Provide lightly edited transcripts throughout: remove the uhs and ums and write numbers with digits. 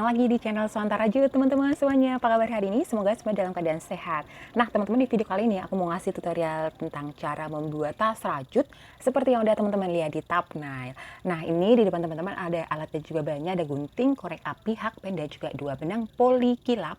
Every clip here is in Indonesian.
lagi di channel Suanta Raju teman-teman semuanya. Apa kabar hari ini? Semoga semua dalam keadaan sehat. Nah teman-teman, di video kali ini aku mau ngasih tutorial tentang cara membuat tas rajut seperti yang udah teman-teman lihat di thumbnail. Nah ini di depan teman-teman ada alatnya juga banyak, ada gunting, korek api, hakpen, dan juga dua benang poli kilap.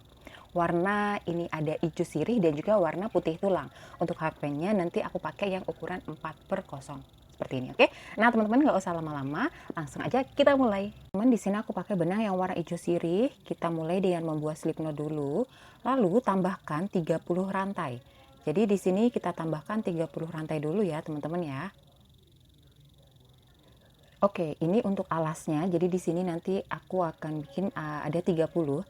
Warna ini ada hijau sirih dan juga warna putih tulang. Untuk hakpennya nanti aku pakai yang ukuran 4/0 seperti ini, oke? Nah teman-teman, nggak usah lama-lama, langsung aja kita mulai. Teman, di sini aku pakai benang yang warna hijau sirih. Kita mulai dengan membuat slip knot dulu, lalu tambahkan 30 rantai. Jadi di sini kita tambahkan 30 rantai dulu ya teman-teman ya. Oke, ini untuk alasnya. Jadi di sini nanti aku akan bikin ada 30.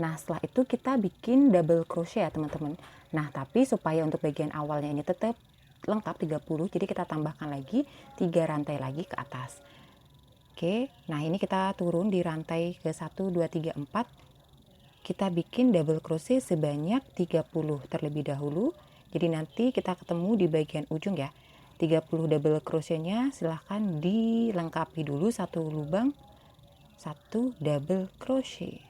Nah, setelah itu kita bikin double crochet ya teman-teman. Nah, tapi supaya untuk bagian awalnya ini tetap lengkap 30, jadi kita tambahkan lagi 3 rantai lagi ke atas. Oke, nah ini kita turun di rantai ke 1, 2, 3, 4. Kita bikin double crochet sebanyak 30 terlebih dahulu. Jadi nanti kita ketemu di bagian ujung ya. 30 double crochetnya silahkan dilengkapi dulu satu lubang, satu double crochet.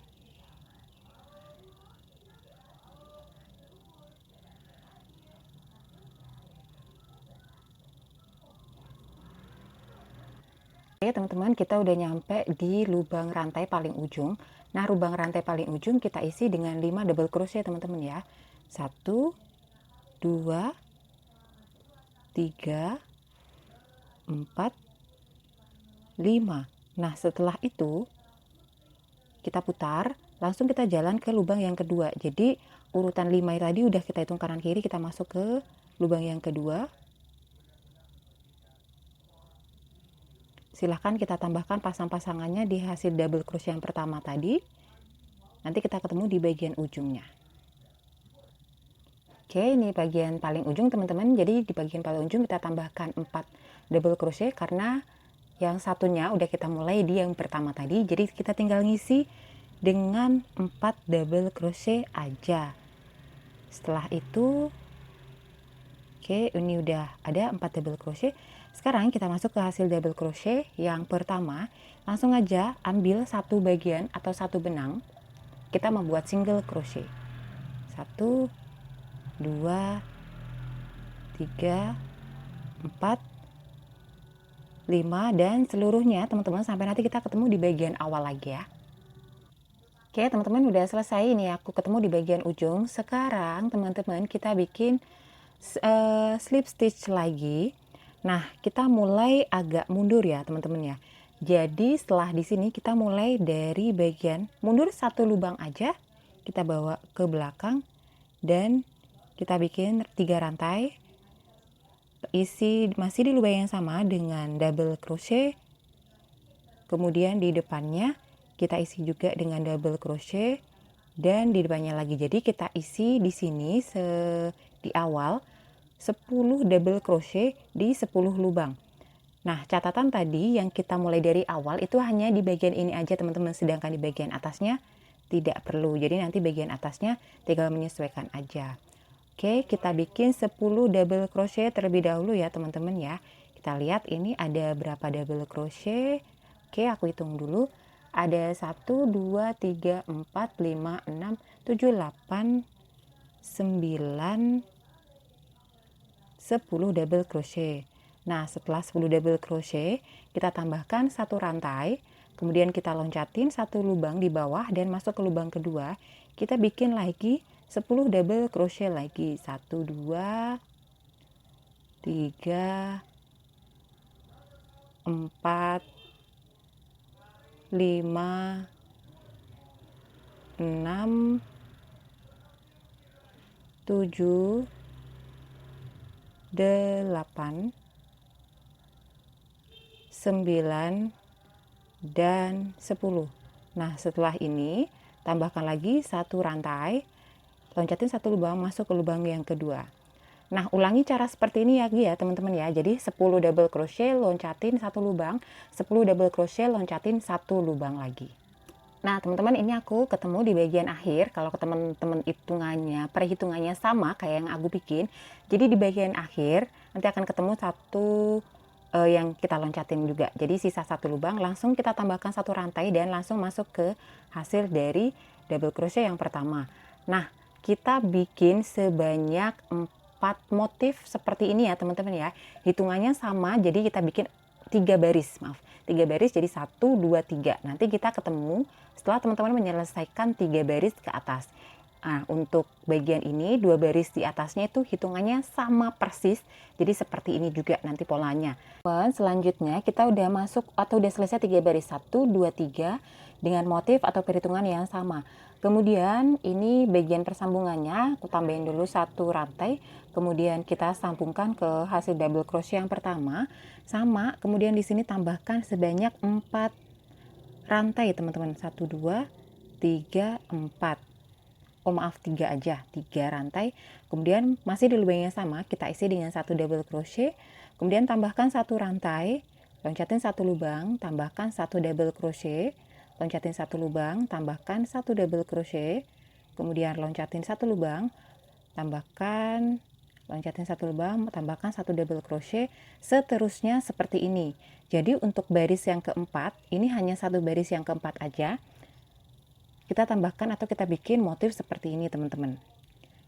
Oke teman-teman, kita udah nyampe di lubang rantai paling ujung. Nah lubang rantai paling ujung kita isi dengan 5 double crochet teman-teman ya. 1, 2, 3, 4, 5. Nah setelah itu kita putar, langsung kita jalan ke lubang yang kedua. Jadi urutan 5 tadi udah kita hitung kanan kiri, kita masuk ke lubang yang kedua. Silahkan kita tambahkan pasang-pasangannya di hasil double crochet yang pertama tadi. Nanti kita ketemu di bagian ujungnya. Oke, ini bagian paling ujung teman-teman. Jadi di bagian paling ujung kita tambahkan 4 double crochet karena yang satunya udah kita mulai di yang pertama tadi. Jadi kita tinggal ngisi dengan 4 double crochet aja. Setelah itu, oke, ini udah ada 4 double crochet. Sekarang kita masuk ke hasil double crochet yang pertama. Langsung aja ambil satu bagian atau satu benang, kita membuat single crochet. 1, 2, 3, 4, 5, dan seluruhnya teman-teman sampai nanti kita ketemu di bagian awal lagi ya. Oke teman-teman, udah selesai. Ini aku ketemu di bagian ujung. Sekarang teman-teman kita bikin slip stitch lagi. Nah, kita mulai agak mundur ya, teman-teman ya. Jadi, setelah di sini kita mulai dari bagian mundur satu lubang aja, kita bawa ke belakang dan kita bikin 3 rantai. Isi masih di lubang yang sama dengan double crochet. Kemudian di depannya kita isi juga dengan double crochet dan di depannya lagi. Jadi, kita isi di sini di awal 10 double crochet di 10 lubang. Nah, catatan tadi yang kita mulai dari awal itu hanya di bagian ini aja teman-teman, sedangkan di bagian atasnya tidak perlu. Jadi nanti bagian atasnya tinggal menyesuaikan aja. Oke, kita bikin 10 double crochet terlebih dahulu ya teman-teman ya. Kita lihat ini ada berapa double crochet. Oke, aku hitung dulu. Ada 1, 2, 3, 4, 5, 6, 7, 8, 9, 10 double crochet. Nah, setelah 10 double crochet, kita tambahkan satu rantai, kemudian kita loncatin satu lubang di bawah dan masuk ke lubang kedua. Kita bikin lagi 10 double crochet lagi. 1, 2, 3, 4, 5, 6, 7, 8, 9, dan 10. Nah, setelah ini tambahkan lagi satu rantai, loncatin satu lubang, masuk ke lubang yang kedua. Nah, ulangi cara seperti ini ya teman-teman ya. Jadi 10 double crochet, loncatin satu lubang, 10 double crochet, loncatin satu lubang lagi. Nah teman-teman, ini aku ketemu di bagian akhir. Kalau teman-teman perhitungannya sama kayak yang aku bikin, jadi di bagian akhir nanti akan ketemu satu yang kita loncatin juga. Jadi sisa satu lubang langsung kita tambahkan satu rantai dan langsung masuk ke hasil dari double crochet yang pertama. Nah, kita bikin sebanyak 4 motif seperti ini ya teman-teman ya. Hitungannya sama, jadi kita bikin 3 baris, maaf. 3 baris jadi 1, 2, 3. Nanti kita ketemu setelah teman-teman menyelesaikan 3 baris ke atas. Nah, untuk bagian ini 2 baris di atasnya itu hitungannya sama persis. Jadi seperti ini juga nanti polanya. Dan selanjutnya kita udah masuk atau udah selesai 3 baris 1, 2, 3 dengan motif atau perhitungan yang sama. Kemudian ini bagian persambungannya aku tambahin dulu satu rantai. Kemudian kita sambungkan ke hasil double crochet yang pertama sama. Kemudian di sini tambahkan sebanyak 4 rantai teman-teman. 1, 2, 3, 4. Oh maaf 3 aja, 3 rantai. Kemudian masih di lubang yang sama kita isi dengan satu double crochet, kemudian tambahkan satu rantai, loncatin satu lubang, tambahkan satu double crochet, loncatin satu lubang, tambahkan satu double crochet, kemudian loncatin satu lubang, tambahkan, loncatin satu lubang, tambahkan satu double crochet, seterusnya seperti ini. Jadi untuk baris yang keempat ini hanya satu baris yang keempat aja kita tambahkan atau kita bikin motif seperti ini teman-teman.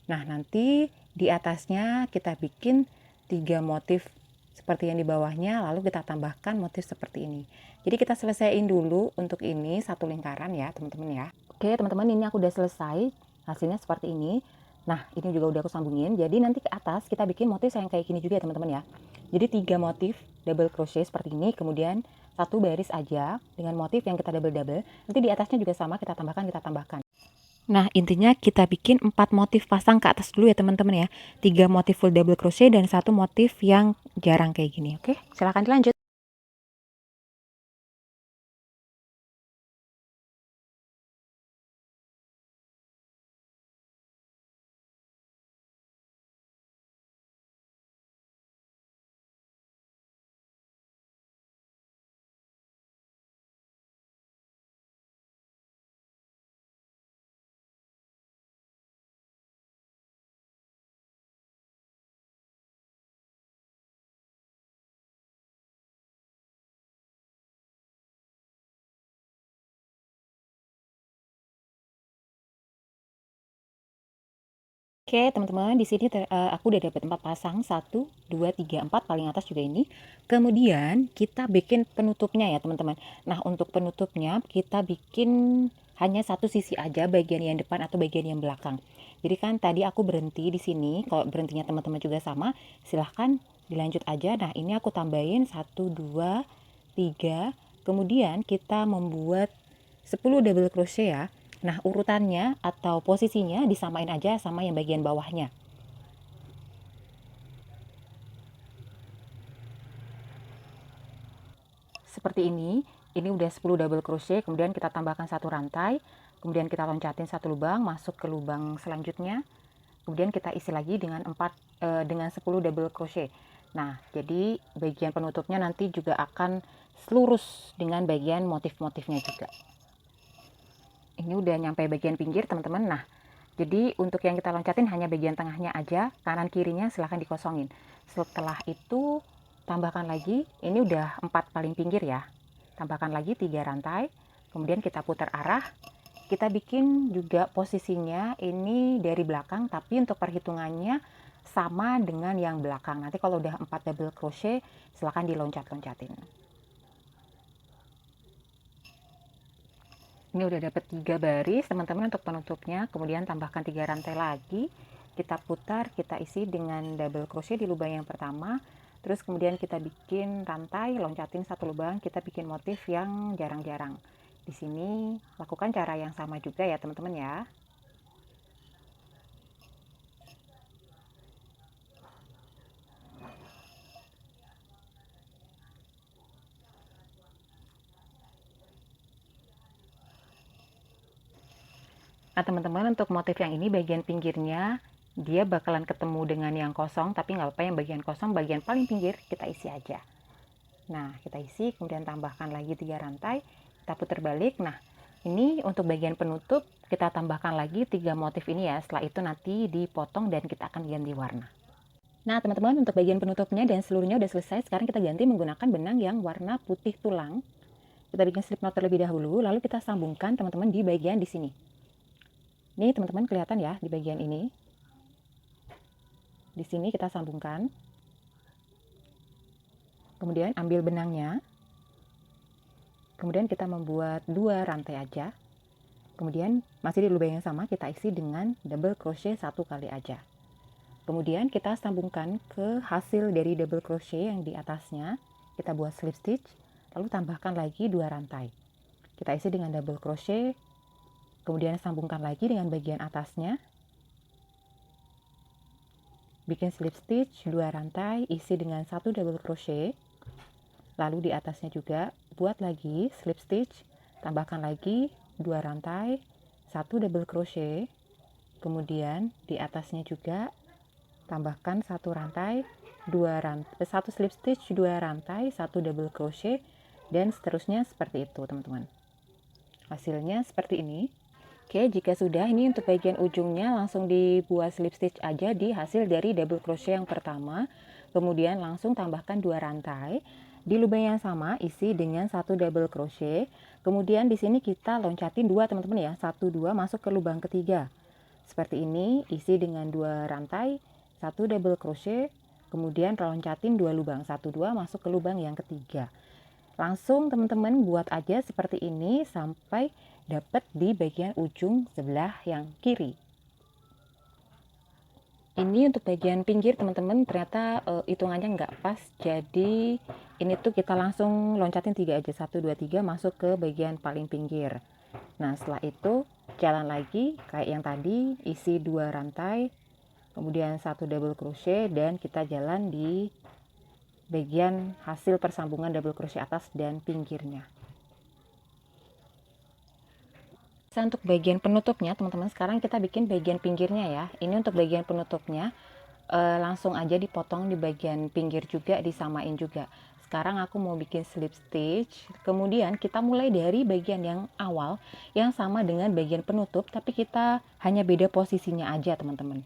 Nah nanti di atasnya kita bikin 3 motif seperti yang di bawahnya, lalu kita tambahkan motif seperti ini. Jadi kita selesaiin dulu untuk ini satu lingkaran ya teman-teman ya. Oke teman-teman, ini aku udah selesai, hasilnya seperti ini. Nah ini juga udah aku sambungin, jadi nanti ke atas kita bikin motif yang kayak gini juga ya teman-teman ya. Jadi 3 motif double crochet seperti ini, kemudian satu baris aja dengan motif yang kita double-double. Nanti di atasnya juga sama, kita tambahkan. Nah, intinya kita bikin 4 motif pasang ke atas dulu ya teman-teman ya. 3 motif full double crochet dan satu motif yang jarang kayak gini. Oke, silahkan dilanjut. Oke, teman-teman, di sini aku udah dapat 4 pasang, 1, 2, 3, 4, paling atas juga ini. Kemudian kita bikin penutupnya ya, teman-teman. Nah, untuk penutupnya kita bikin hanya satu sisi aja, bagian yang depan atau bagian yang belakang. Jadi kan tadi aku berhenti di sini, kalau berhentinya teman-teman juga sama, silahkan dilanjut aja. Nah, ini aku tambahin 1, 2, 3, kemudian kita membuat 10 double crochet ya. Nah, urutannya atau posisinya disamain aja sama yang bagian bawahnya. Seperti ini udah 10 double crochet, kemudian kita tambahkan satu rantai, kemudian kita loncatin satu lubang, masuk ke lubang selanjutnya, kemudian kita isi lagi dengan 10 double crochet. Nah, jadi bagian penutupnya nanti juga akan lurus dengan bagian motif-motifnya juga. Ini udah nyampe bagian pinggir teman-teman. Nah, jadi untuk yang kita loncatin hanya bagian tengahnya aja, kanan kirinya silahkan dikosongin. Setelah itu tambahkan lagi, ini udah 4 paling pinggir ya, tambahkan lagi 3 rantai, kemudian kita putar arah, kita bikin juga posisinya ini dari belakang, tapi untuk perhitungannya sama dengan yang belakang. Nanti kalau udah 4 double crochet silahkan diloncat-loncatin. Ini udah dapat 3 baris teman-teman untuk penutupnya, kemudian tambahkan 3 rantai lagi, kita putar, kita isi dengan double crochet di lubang yang pertama, terus kemudian kita bikin rantai, loncatin satu lubang, kita bikin motif yang jarang-jarang. Di sini lakukan cara yang sama juga ya teman-teman ya. Nah teman-teman, untuk motif yang ini bagian pinggirnya dia bakalan ketemu dengan yang kosong, tapi nggak apa-apa, yang bagian kosong bagian paling pinggir kita isi aja. Nah kita isi, kemudian tambahkan lagi 3 rantai, kita putar balik. Nah ini untuk bagian penutup kita tambahkan lagi 3 motif ini ya, setelah itu nanti dipotong dan kita akan ganti warna. Nah, teman-teman, untuk bagian penutupnya dan seluruhnya udah selesai. Sekarang kita ganti menggunakan benang yang warna putih tulang. Kita bikin slip knot terlebih dahulu, lalu kita sambungkan teman-teman di bagian di sini. Nih, teman-teman, kelihatan ya di bagian ini. Di sini kita sambungkan. Kemudian ambil benangnya. Kemudian kita membuat 2 rantai aja. Kemudian masih di lubang yang sama kita isi dengan double crochet 1 kali aja. Kemudian kita sambungkan ke hasil dari double crochet yang di atasnya. Kita buat slip stitch, lalu tambahkan lagi 2 rantai. Kita isi dengan double crochet, kemudian sambungkan lagi dengan bagian atasnya. Bikin slip stitch 2 rantai, isi dengan 1 double crochet. Lalu di atasnya juga buat lagi slip stitch, tambahkan lagi 2 rantai, 1 double crochet. Kemudian di atasnya juga tambahkan 1 rantai, 1 slip stitch, 2 rantai, 1 double crochet, dan seterusnya seperti itu, teman-teman. Hasilnya seperti ini. Oke, jika sudah, ini untuk bagian ujungnya langsung dibuat slip stitch aja di hasil dari double crochet yang pertama. Kemudian langsung tambahkan 2 rantai. Di lubang yang sama isi dengan 1 double crochet. Kemudian di sini kita loncatin 2, teman-teman ya. 1 2 masuk ke lubang ketiga. Seperti ini, isi dengan 2 rantai, 1 double crochet, kemudian loncatin 2 lubang, 1 2 masuk ke lubang yang ketiga. Langsung teman-teman buat aja seperti ini sampai dapat di bagian ujung sebelah yang kiri. Ini untuk bagian pinggir teman-teman ternyata hitungannya nggak pas, jadi ini tuh kita langsung loncatin 3 aja, 1 2 3 masuk ke bagian paling pinggir. Nah, setelah itu jalan lagi kayak yang tadi, isi 2 rantai, kemudian 1 double crochet, dan kita jalan di bagian hasil persambungan double crochet atas dan pinggirnya. Untuk bagian penutupnya teman-teman, sekarang kita bikin bagian pinggirnya ya. Ini untuk bagian penutupnya langsung aja dipotong di bagian pinggir juga, disamain juga. Sekarang aku mau bikin slip stitch, kemudian kita mulai dari bagian yang awal yang sama dengan bagian penutup, tapi kita hanya beda posisinya aja teman-teman.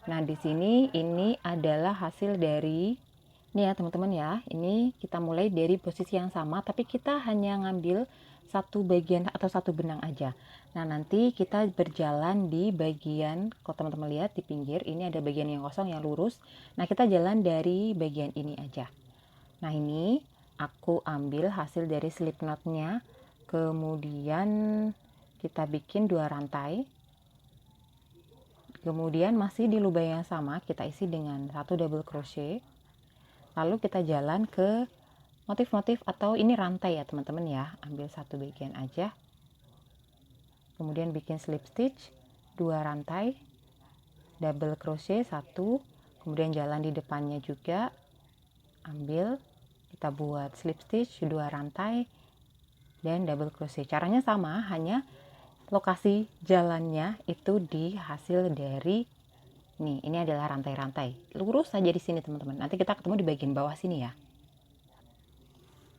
Nah, di sini ini adalah hasil dari ini ya teman-teman ya. Ini kita mulai dari posisi yang sama, tapi kita hanya ngambil satu bagian atau satu benang aja. Nah, nanti kita berjalan di bagian, kalau teman-teman lihat di pinggir, ini ada bagian yang kosong yang lurus. Nah, kita jalan dari bagian ini aja. Nah, ini aku ambil hasil dari slip knotnya. Kemudian kita bikin 2 rantai. Kemudian masih di lubang yang sama kita isi dengan 1 double crochet. Lalu kita jalan ke motif-motif atau ini rantai ya teman-teman ya. Ambil satu bagian aja. Kemudian bikin slip stitch 2 rantai, double crochet 1, kemudian jalan di depannya juga. Ambil, kita buat slip stitch 2 rantai dan double crochet. Caranya sama, hanya lokasi jalannya itu di hasil dari nih, ini adalah rantai-rantai. Lurus saja di sini teman-teman. Nanti kita ketemu di bagian bawah sini ya.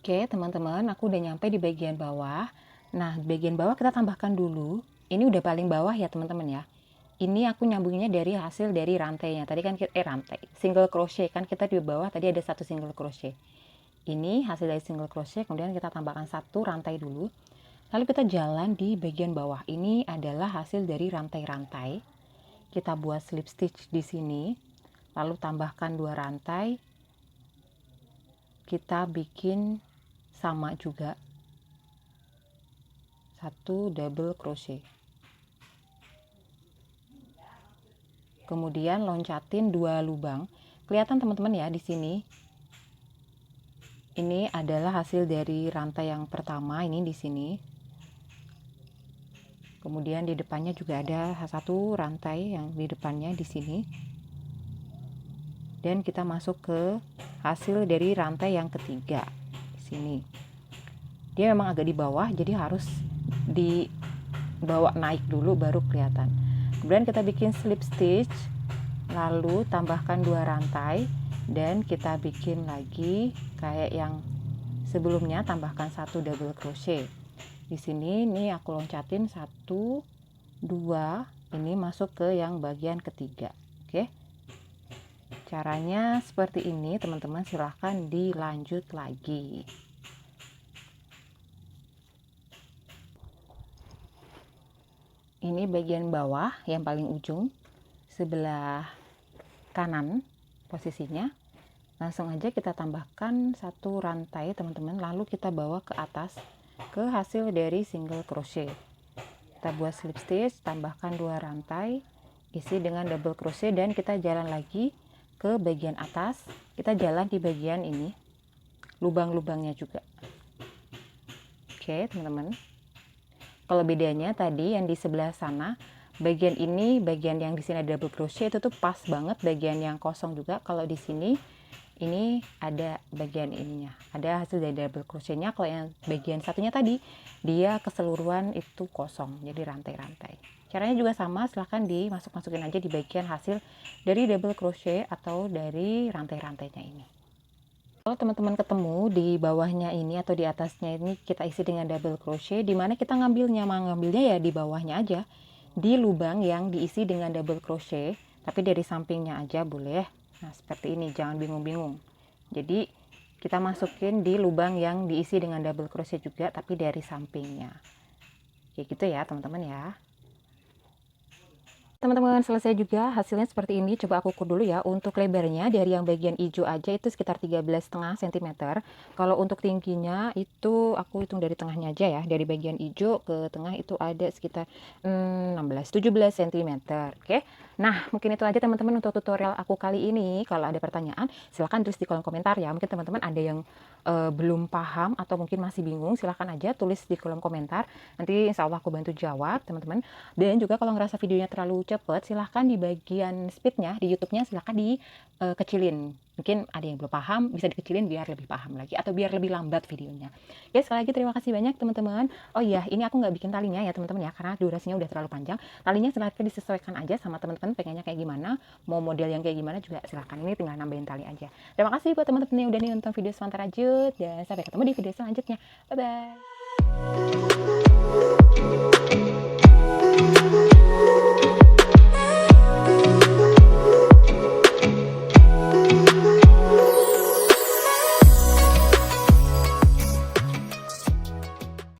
Oke, teman-teman, aku udah nyampe di bagian bawah. Nah, di bagian bawah kita tambahkan dulu. Ini udah paling bawah ya, teman-teman ya. Ini aku nyambungnya dari hasil dari rantainya. Tadi kan rantai, single crochet kan kita di bawah tadi ada 1 single crochet. Ini hasil dari single crochet, kemudian kita tambahkan 1 rantai dulu. Lalu kita jalan di bagian bawah. Ini adalah hasil dari rantai-rantai. Kita buat slip stitch di sini. Lalu tambahkan 2 rantai. Kita bikin sama juga. 1 double crochet. Kemudian loncatin 2 lubang. Kelihatan teman-teman ya di sini. Ini adalah hasil dari rantai yang pertama, ini di sini. Kemudian di depannya juga ada 1 rantai yang di depannya di sini. Dan kita masuk ke hasil dari rantai yang ketiga di sini. Dia memang agak di bawah, jadi harus dibawa naik dulu baru kelihatan. Kemudian kita bikin slip stitch, lalu tambahkan 2 rantai dan kita bikin lagi kayak yang sebelumnya, tambahkan 1 double crochet. Di sini nih aku loncatin 1 2, ini masuk ke yang bagian ketiga. Oke. Caranya seperti ini teman-teman, silahkan dilanjut lagi. Ini bagian bawah yang paling ujung sebelah kanan posisinya. Langsung aja kita tambahkan satu rantai teman-teman, lalu kita bawa ke atas ke hasil dari single crochet. Kita buat slip stitch, tambahkan 2 rantai, isi dengan double crochet, dan kita jalan lagi ke bagian atas. Kita jalan di bagian ini, lubang-lubangnya juga. Oke teman-teman, kalau bedanya tadi yang di sebelah sana, bagian ini, bagian yang di sini ada double crochet itu tuh pas banget, bagian yang kosong juga. Kalau di sini ini ada bagian ininya, ada hasil dari double crochetnya. Kalau yang bagian satunya tadi, dia keseluruhan itu kosong, jadi rantai-rantai. Caranya juga sama, silahkan dimasuk-masukin aja di bagian hasil dari double crochet atau dari rantai-rantainya ini. Kalau teman-teman ketemu di bawahnya ini atau di atasnya ini kita isi dengan double crochet, dimana kita ngambilnya, ngambilnya ya di bawahnya aja, di lubang yang diisi dengan double crochet, tapi dari sampingnya aja boleh. Nah seperti ini, jangan bingung-bingung. Jadi kita masukin di lubang yang diisi dengan double crochet juga, tapi dari sampingnya, kayak gitu ya teman-teman ya. Teman-teman, selesai juga hasilnya seperti ini. Coba aku ukur dulu ya. Untuk lebarnya dari yang bagian hijau aja itu sekitar 13,5 cm. Kalau untuk tingginya itu aku hitung dari tengahnya aja ya. Dari bagian hijau ke tengah itu ada sekitar 16-17 cm. Oke. Nah, mungkin itu aja teman-teman untuk tutorial aku kali ini. Kalau ada pertanyaan, silahkan tulis di kolom komentar ya. Mungkin teman-teman ada yang belum paham atau mungkin masih bingung, silahkan aja tulis di kolom komentar. Nanti insya Allah aku bantu jawab teman-teman. Dan juga kalau ngerasa videonya terlalu cepet, silahkan di bagian speednya di YouTube-nya silahkan dikecilin. Mungkin ada yang belum paham, bisa dikecilin biar lebih paham lagi atau biar lebih lambat videonya. Oke, sekali lagi terima kasih banyak teman-teman. Oh iya, ini aku nggak bikin talinya ya teman-teman ya, karena durasinya udah terlalu panjang. Talinya silahkan disesuaikan aja sama teman-teman pengennya kayak gimana, mau model yang kayak gimana juga silahkan. Ini tinggal nambahin tali aja. Terima kasih buat teman-teman yang udah nonton video sebentar aja, dan sampai ketemu di video selanjutnya. Bye bye.